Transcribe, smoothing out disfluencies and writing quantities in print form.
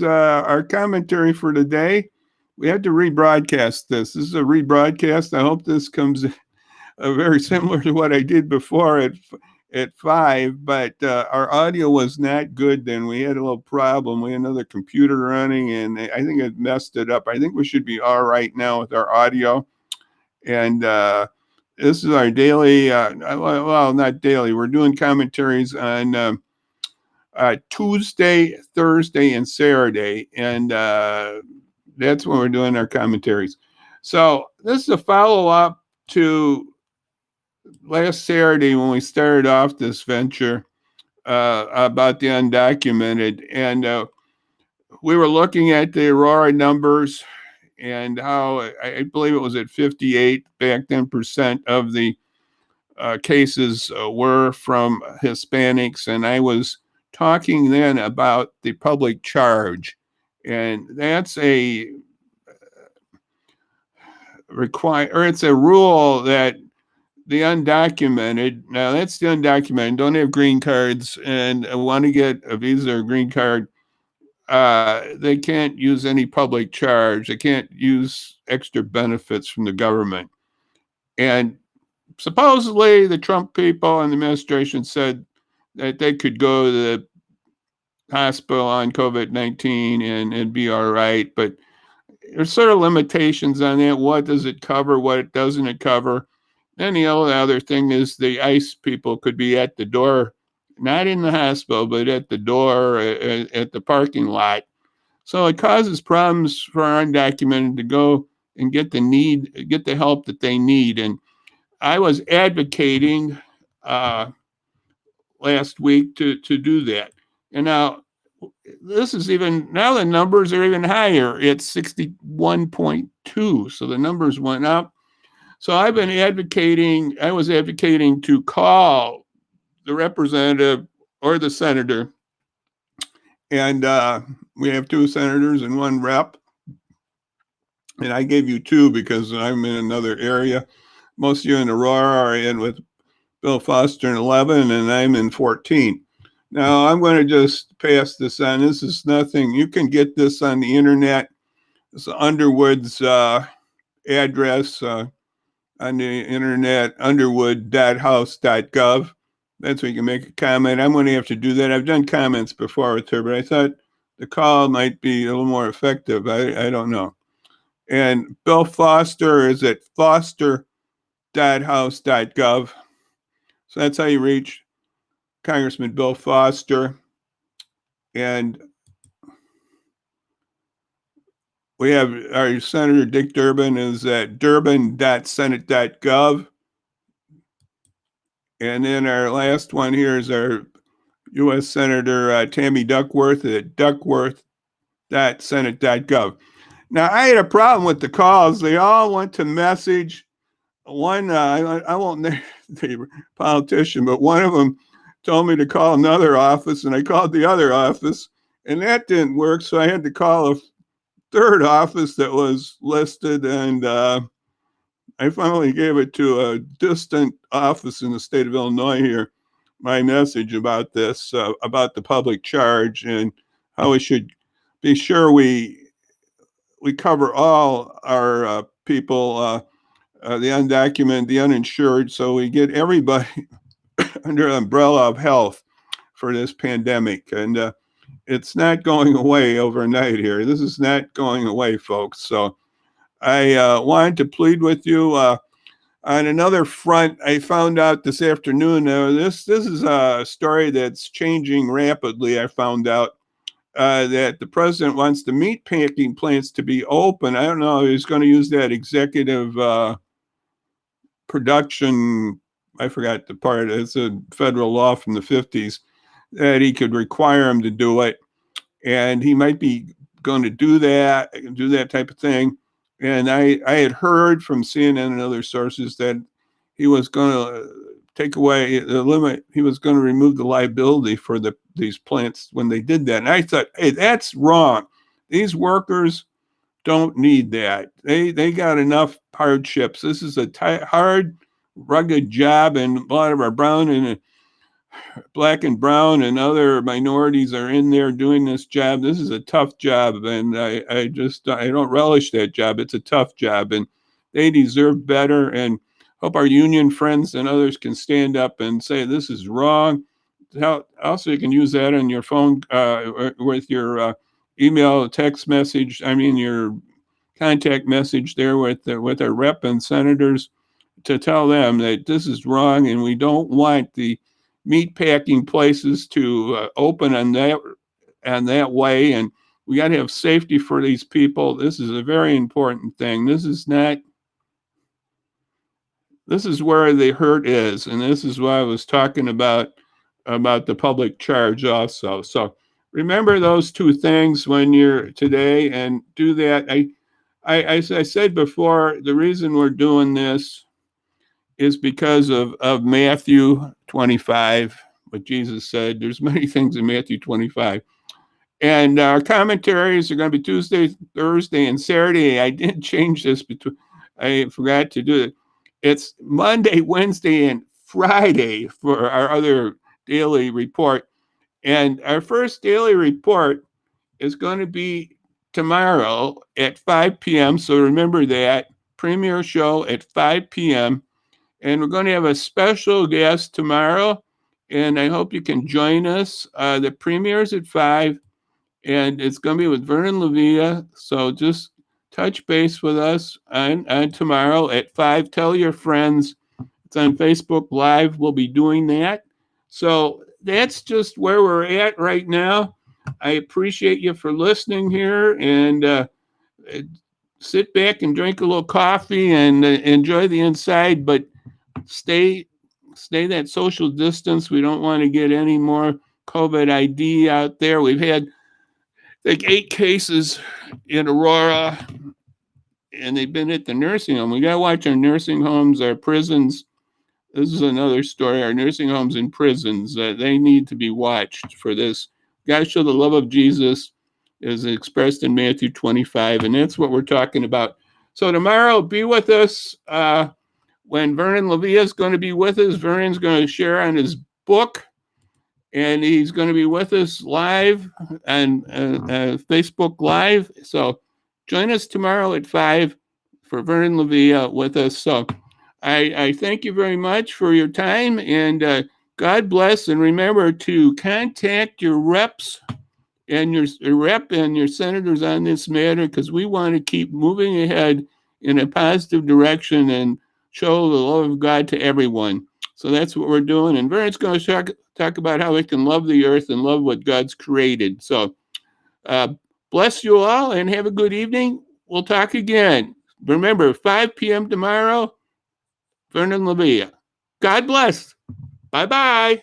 is our commentary for today. We had to rebroadcast this. This is a rebroadcast. I hope this comes very similar to what I did before at 5, but our audio was not good then. We had a little problem. We had another computer running, and I think it messed it up. I think we should be all right now with our audio. And this is our daily, well, not daily. We're doing commentaries on Tuesday, Thursday, and Saturday. And that's when we're doing our commentaries. So this is a follow-up to last Saturday when we started off this venture about the undocumented. And we were looking at the Aurora numbers and how I believe it was at 58 back then percent of the cases were from Hispanics. And I was talking then about the public charge. And that's a it's a rule that the undocumented, now that's the undocumented, don't have green cards and want to get a visa or green card, they can't use any public charge. They can't use extra benefits from the government. And supposedly the Trump people and the administration said that they could go to the hospital on COVID-19 and be all right. But there's sort of limitations on that. What does it cover? What doesn't it cover? Then the other thing is the ICE people could be at the door, not in the hospital, but at the door at the parking lot. So it causes problems for our undocumented to go and get the help that they need. And I was advocating last week to do that. And now this is now the numbers are even higher. It's 61.2. So the numbers went up. So I was advocating to call the representative or the senator. And we have 2 senators and 1 rep. And I gave you 2 because I'm in another area. Most of you in Aurora are in with Bill Foster in 11, and I'm in 14. Now, I'm going to just pass this on. This is nothing. You can get this on the internet. It's Underwood's address on the internet, underwood.house.gov. That's where you can make a comment. I'm going to have to do that. I've done comments before with her, but I thought the call might be a little more effective. I don't know. And Bill Foster is at foster.house.gov. So that's how you reach Congressman Bill Foster. And we have our Senator Dick Durbin is at durbin.senate.gov. And then our last one here is our U.S. Senator Tammy Duckworth at duckworth.senate.gov. Now, I had a problem with the calls. They all went to message. One, I won't name the politician, but one of them told me to call another office, and I called the other office, and that didn't work. So I had to call a third office that was listed, and I finally gave it to a distant office in the state of Illinois here, my message about this, about the public charge and how we should be sure we cover all our people, the undocumented, the uninsured, so we get everybody under the umbrella of health for this pandemic. And it's not going away overnight here. This is not going away, folks. So I wanted to plead with you. On another front, I found out this afternoon, this is a story that's changing rapidly. I found out that the president wants the meat packing plants to be open. I don't know, he's going to use that executive production, I forgot the part, it's a federal law from the 50s, that he could require him to do it. And he might be going to do that type of thing. And I had heard from CNN and other sources that he was going to take away the limit. He was going to remove the liability for these plants when they did that. And I thought, hey, that's wrong. These workers don't need that. They got enough hardships. This is a hard, rugged job, and a lot of our brown and black and brown and other minorities are in there doing this job. This is a tough job, and I don't relish that job. It's a tough job, and they deserve better. And hope our union friends and others can stand up and say this is wrong. Also, you can use that on your phone with your email, text message. I mean, your contact message there with our rep and senators to tell them that this is wrong and we don't want the meat packing places to open on that way, and we got to have safety for these people. This is a very important thing. This is where the hurt is, and this is why I was talking about the public charge also. So remember those two things when you're today, and do that. As I said before, the reason we're doing this is because of Matthew 25, what Jesus said. There's many things in Matthew 25. And our commentaries are going to be Tuesday, Thursday, and Saturday. I did change this I forgot to do it. It's Monday, Wednesday, and Friday for our other daily report. And our first daily report is going to be tomorrow at 5 p.m. So remember that premiere show at 5 p.m. And we're going to have a special guest tomorrow, and I hope you can join us. The premiere's at 5, and it's going to be with Vernon Levia. So just touch base with us on tomorrow at 5. Tell your friends. It's on Facebook Live. We'll be doing that. So that's just where we're at right now. I appreciate you for listening here, and sit back and drink a little coffee and enjoy the inside, but stay that social distance. We don't want to get any more COVID ID out there. We've had like 8 cases in Aurora, and they've been at the nursing home. We got to watch our nursing homes, our prisons. This is another story. Our nursing homes and prisons, they need to be watched for this. Got to show the love of Jesus as expressed in Matthew 25, and that's what we're talking about. So tomorrow, be with us. When Vernon Levia is going to be with us, Vernon's going to share on his book, and he's going to be with us live on Facebook Live. So join us tomorrow at 5 for Vernon Levia with us. So I thank you very much for your time, and God bless. And remember to contact your reps and your rep and your senators on this matter, because we want to keep moving ahead in a positive direction and show the love of God to everyone. So that's what we're doing. And Vernon's going to talk about how we can love the earth and love what God's created. So bless you all and have a good evening. We'll talk again. Remember, 5 p.m. tomorrow, Vernon Levia. God bless. Bye-bye.